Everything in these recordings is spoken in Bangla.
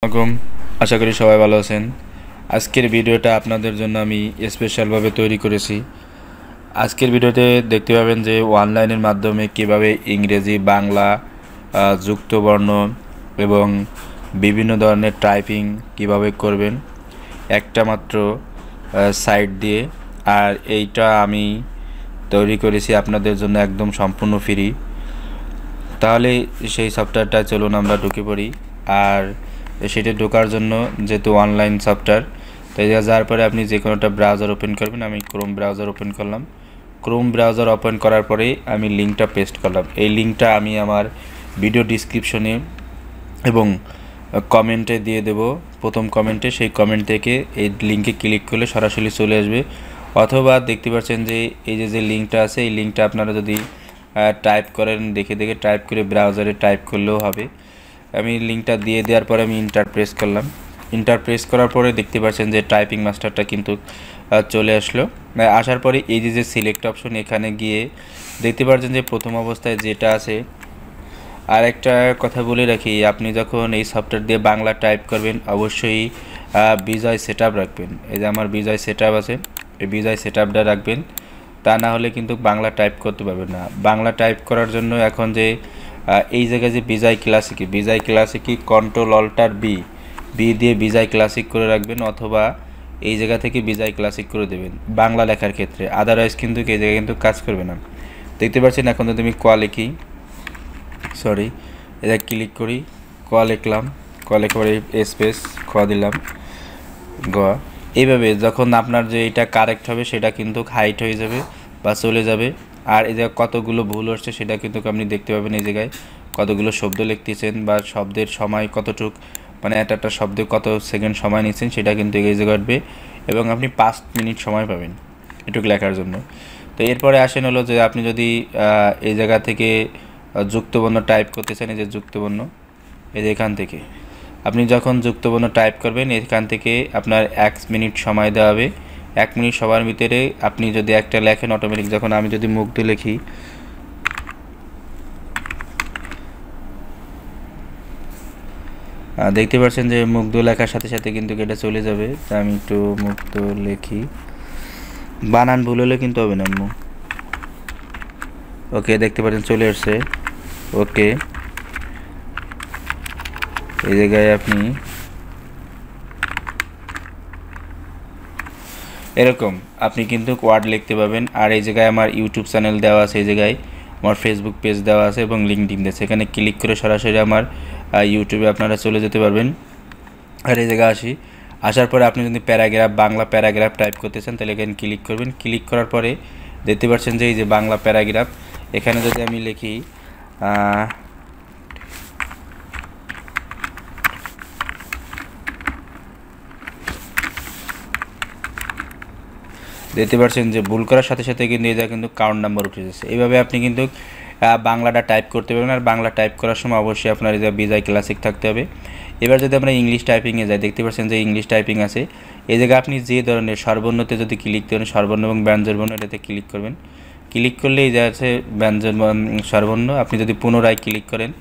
আসসালামু আলাইকুম, আশা করি সবাই ভালো আছেন। আজকের ভিডিওটা আপনাদের জন্য আমি স্পেশালভাবে তৈরি করেছি। আজকের ভিডিওতে দেখতে পাবেন যে অনলাইনের মাধ্যমে কিভাবে ইংরেজি, বাংলা, যুক্তবর্ণ এবং বিভিন্ন ধরনের টাইপিং কিভাবে করবেন একটা মাত্র সাইট দিয়ে। আর এইটা আমি তৈরি করেছি আপনাদের জন্য একদম সম্পূর্ণ ফ্রি। তাহলে সেই সফটওয়্যারটা চলুন আমরা ঢুকে পড়ি। আর সেটা ঢোকার জন্য যেহেতু অনলাইন সফটওয়্যার, তাই যাওয়ার পরে আপনি যে কোনো একটা ব্রাউজার ওপেন করবেন। আমি ক্রোম ব্রাউজার ওপেন করলাম। ক্রোম ব্রাউজার ওপেন করার পরেই আমি লিঙ্কটা পেস্ট করলাম। এই লিঙ্কটা আমি আমার ভিডিও ডিসক্রিপশনে এবং কমেন্টে দিয়ে দেব। প্রথম কমেন্টে, সেই কমেন্ট থেকে এই লিঙ্কে ক্লিক করলে সরাসরি চলে আসবে। অথবা দেখতে পাচ্ছেন যে এই যে লিঙ্কটা আছে, এই লিঙ্কটা আপনারা যদি টাইপ করেন, দেখে দেখে টাইপ করে ব্রাউজারে টাইপ করলেও হবে। আমি লিঙ্কটা দিয়ে দেওয়ার পরে আমি ইন্টার প্রেস করলাম। ইন্টার প্রেস করার পরে দেখতে পাচ্ছেন যে টাইপিং মাস্টারটা কিন্তু চলে আসলো। আসার পরে এই যে সিলেক্ট অপশন, এখানে গিয়ে দেখতে পাচ্ছেন যে প্রথম অবস্থায় যেটা আছে। আর একটা কথা বলে রাখি, আপনি যখন এই সফটওয়্যার দিয়ে বাংলা টাইপ করবেন অবশ্যই বিজয় সেটআপ রাখবেন। এই যে আমার বিজয় সেটআপ আছে, এই বিজয় সেটআপটা রাখবেন। তা না হলে কিন্তু বাংলা টাইপ করতে পারবেন না। বাংলা টাইপ করার জন্য এখন যে এই জায়গায় যে বিজয় ক্লাসিকই কন্ট্রোল অল্টার বি দিয়ে বিজয় ক্লাসিক করে রাখবেন, অথবা এই জায়গা থেকে বিজয় ক্লাসিক করে দেবেন বাংলা লেখার ক্ষেত্রে। আদারওয়াইজ কিন্তু এই জায়গায় কিন্তু কাজ করবে না। দেখতে পাচ্ছেন এখন যদি আমি এটা ক্লিক করি, লিখলাম, লিখে স্পেস দিলাম, এইভাবে যখন আপনার যে এটা কারেক্ট হবে সেটা কিন্তু হাইট হয়ে যাবে বা চলে যাবে। আর এই জায়গায় কতগুলো ভুল হচ্ছে সেটা কিন্তু আপনি দেখতে পাবেন। এই জায়গায় কতগুলো শব্দ লিখতেছেন বা শব্দের সময় কতটুক, মানে একটা শব্দে কত সেকেন্ড সময় নিচ্ছেন সেটা কিন্তু এই জায়গায় ঘটবে। এবং আপনি 5 মিনিট সময় পাবেন এটুকু লেখার জন্য। তো এরপরে আসেন হলো যে আপনি যদি এই জায়গা থেকে যুক্তবর্ণ টাইপ করতে চান, এই যে যুক্তবর্ণ, এই যে এখান থেকে আপনি যখন যুক্তবর্ণ টাইপ করবেন এখান থেকে আপনার 1 মিনিট সময় দেওয়া হবে। 1 মিনিট সময়ের ভিতরে আপনি যদি একটা লেখেন অটোমেটিক, যখন আমি যদি মুখ দিয়ে লিখি, দেখতে পাচ্ছেন যে মুগ্ধ লেখার সাথে সাথে কিন্তু এটা চলে যাবে। তা আমি একটু মুগ্ধ লিখি, বানান ভুল হলে কিন্তু হবে না। ওকে, দেখতে পাচ্ছেন চলে আসছে। ওকে, এই জায়গায় আপনি এরকম আপনি কিন্তু ওয়ার্ড লিখতে পাবেন। আর এই জায়গায় আমার ইউটিউব চ্যানেল দেওয়া আছে, এই জায়গায় আমার ফেসবুক পেজ দেওয়া আছে এবং লিঙ্কডইন আছে। এখানে ক্লিক করে সরাসরি আমার ইউটিউবে আপনারা চলে যেতে পারবেন। আর এই জায়গায় আসার পরে আপনি যদি বাংলা প্যারাগ্রাফ টাইপ করতে চান তাহলে এখানে ক্লিক করবেন। ক্লিক করার পরে দেখতে পাচ্ছেন যে এই যে বাংলা প্যারাগ্রাফ, এখানে যদি আমি লিখি দেখতে পাচ্ছেন যে ভুল করার সাথে সাথে কিন্তু এটা কিন্তু কাউন্ট নাম্বার উঠে যাচ্ছে। এইভাবে আপনি কিন্তু বাংলাটা টাইপ করতে পারবেন। আর বাংলা টাইপ করার সময় অবশ্যই আপনার এই যে বিজয় ক্লাসিক থাকতে হবে। এবার যদি আমরা ইংলিশ টাইপিংয়ে যাই, দেখতে পাচ্ছেন যে ইংলিশ টাইপিং আছে। এই জায়গায় আপনি যে ধরনের স্বরবর্ণতে যদি ক্লিক করেন, স্বরবর্ণ এবং ব্যঞ্জনবর্ণ, এটাতে ক্লিক করবেন। ক্লিক করলে এই যে আছে ব্যঞ্জন স্বরবর্ণ, আপনি যদি পুনরায় ক্লিক করেন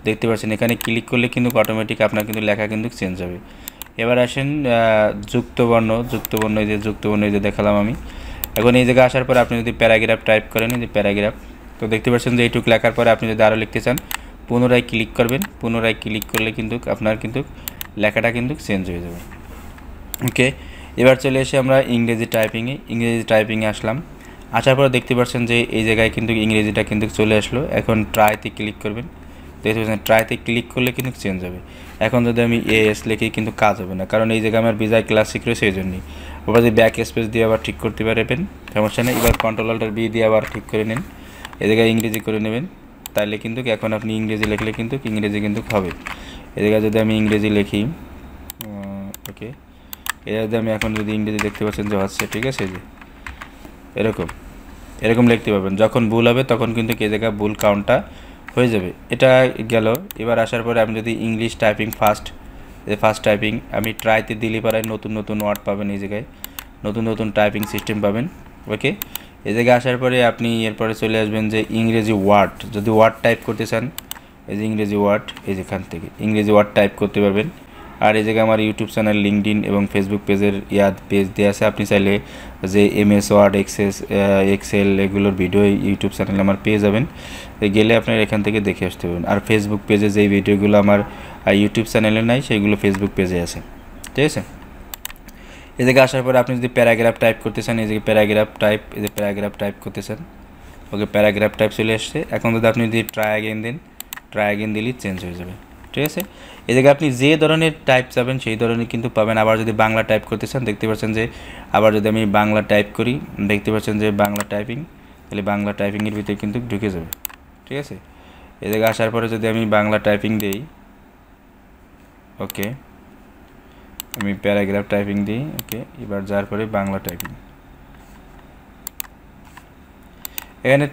দেখতে পাচ্ছেন এখানে ক্লিক করলে কিন্তু অটোমেটিক আপনার কিন্তু লেখা কিন্তু চেঞ্জ হবে। এবার আসেন যুক্তবর্ণ, এই যে যুক্তবর্ণ এই যে দেখালাম আমি। এখন এই জায়গায় আসার পরে আপনি যদি প্যারাগ্রাফ টাইপ করেন, এই যে প্যারাগ্রাফ, তো দেখতে পাচ্ছেন যে এইটুকু লেখার পরে আপনি যদি আরও লিখতে চান পুনরায় ক্লিক করবেন। পুনরায় ক্লিক করলে কিন্তু আপনার কিন্তু লেখাটা কিন্তু চেঞ্জ হয়ে যাবে। ওকে, এবার চলে এসে আমরা ইংরেজি টাইপিংয়ে আসলাম। আসার পরে দেখতে পাচ্ছেন যে এই জায়গায় কিন্তু ইংরেজিটা কিন্তু চলে আসলো। এখন ট্রাইতে ক্লিক করবেন। দেখতে পাচ্ছেন ট্রাইতে ক্লিক করলে কিন্তু চেঞ্জ হবে। এখন যদি আমি এস লিখি কিন্তু কাজ হবে না, কারণ এই জায়গায় আমার বিজয় ক্লাসিক রয়েছে, এই জন্যই। আবার যদি ব্যাক স্পেস দিয়ে আবার ঠিক করতে পারবেন, সমস্যা নেই। এবার কন্ট্রোল অল্টার বি দিয়ে আবার ঠিক করে নিন, এই জায়গায় ইংরেজি করে নেবেন। তাহলে কিন্তু এখন আপনি ইংরেজি লিখলে কিন্তু ইংরেজি কিন্তু হবে। এই জায়গায় যদি আমি ইংরেজি লিখি, ওকে, এটা যদি আমি এখন যদি ইংরেজি দেখতে পাচ্ছেন যে হচ্ছে, ঠিক আছে, যে এরকম লিখতে পারবেন। যখন ভুল হবে তখন কিন্তু এই জায়গায় ভুল কাউন্টটা হয়ে যাবে। এটা গেল। এবার আসার পরে আপনি যদি ইংলিশ টাইপিং ফার্স্ট টাইপিং আমি ট্রাইতে দিলে পারায় নতুন ওয়ার্ড পাবেন। এই জায়গায় নতুন টাইপিং সিস্টেম পাবেন। ওকে, এই জায়গায় আসার পরে আপনি এরপরে চলে আসবেন যে ইংরেজি ওয়ার্ড, যদি ওয়ার্ড টাইপ করতে চান এই যে ইংরেজি ওয়ার্ড, এই যেখান থেকে ইংরেজি ওয়ার্ড টাইপ করতে পারবেন। আর এই জায়গায় আমার ইউটিউব চ্যানেল, লিঙ্কডইন এবং ফেসবুক পেজের পেজ দেওয়া আছে। আপনি চাইলে যে MS ওয়ার্ড, এক্সেল এগুলোর ভিডিও ইউটিউব চ্যানেলে আমার পেয়ে যাবেন, গেলে আপনার এখান থেকে দেখে আসতে পারবেন। আর ফেসবুক পেজে যেই ভিডিওগুলো আমার ইউটিউব চ্যানেলে নাই সেইগুলো ফেসবুক পেজে আছে, ঠিক আছে। এই জায়গায় আসার পরে আপনি যদি প্যারাগ্রাফ টাইপ করতে চান, এই যে প্যারাগ্রাফ টাইপ করতে চান, ওকে প্যারাগ্রাফ টাইপ চলে আসছে। এখন যদি আপনি যদি ট্রাই অ্যাগেন দিলেই চেঞ্জ হয়ে যাবে, ঠিক আছে। এই জায়গায় আপনি যে ধরনের টাইপ চাবেন সেই ধরনের কিন্তু পাবেন। আবার যদি বাংলা টাইপ করতে চান, দেখতে পাচ্ছেন যে আবার যদি আমি বাংলা টাইপ করি, দেখতে পাচ্ছেন যে বাংলা টাইপিং, তাহলে বাংলা টাইপিংয়ের ভিতরে কিন্তু ঢুকে যাবে, ঠিক আছে। এই জায়গায় আসার পরে যদি আমি বাংলা টাইপিং দিই, ওকে, আমি প্যারাগ্রাফ টাইপিং দিই, ওকে, এবার যাওয়ার পরে বাংলা টাইপিং, এখানে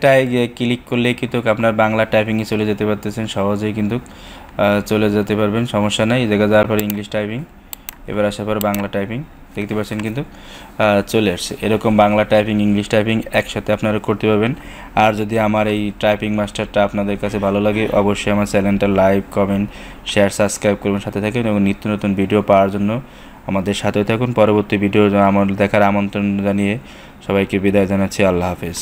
ক্লিক করলে কিন্তু আপনার বাংলা টাইপিংয়ে চলে যেতে পারতেছেন, সহজেই কিন্তু চলে যেতে পারবেন, সমস্যা নাই। এই জায়গায় যাওয়ার পরে ইংলিশ টাইপিং, এবার আসার পর বাংলা টাইপিং, দেখতে পাচ্ছেন কিন্তু চলে আসছে। এরকম বাংলা টাইপিং, ইংলিশ টাইপিং একসাথে আপনারা করতে পারবেন। আর যদি আমার এই টাইপিং মাস্টারটা আপনাদের কাছে ভালো লাগে, অবশ্যই আমার চ্যানেলটা লাইক, কমেন্ট, শেয়ার, সাবস্ক্রাইব করবেন, সাথে থাকেন এবং নিত্য নতুন ভিডিও পাওয়ার জন্য আমাদের সাথে থাকুন। পরবর্তী ভিডিও আমার দেখার আমন্ত্রণ জানিয়ে সবাইকে বিদায় জানাচ্ছি। আল্লাহ হাফেজ।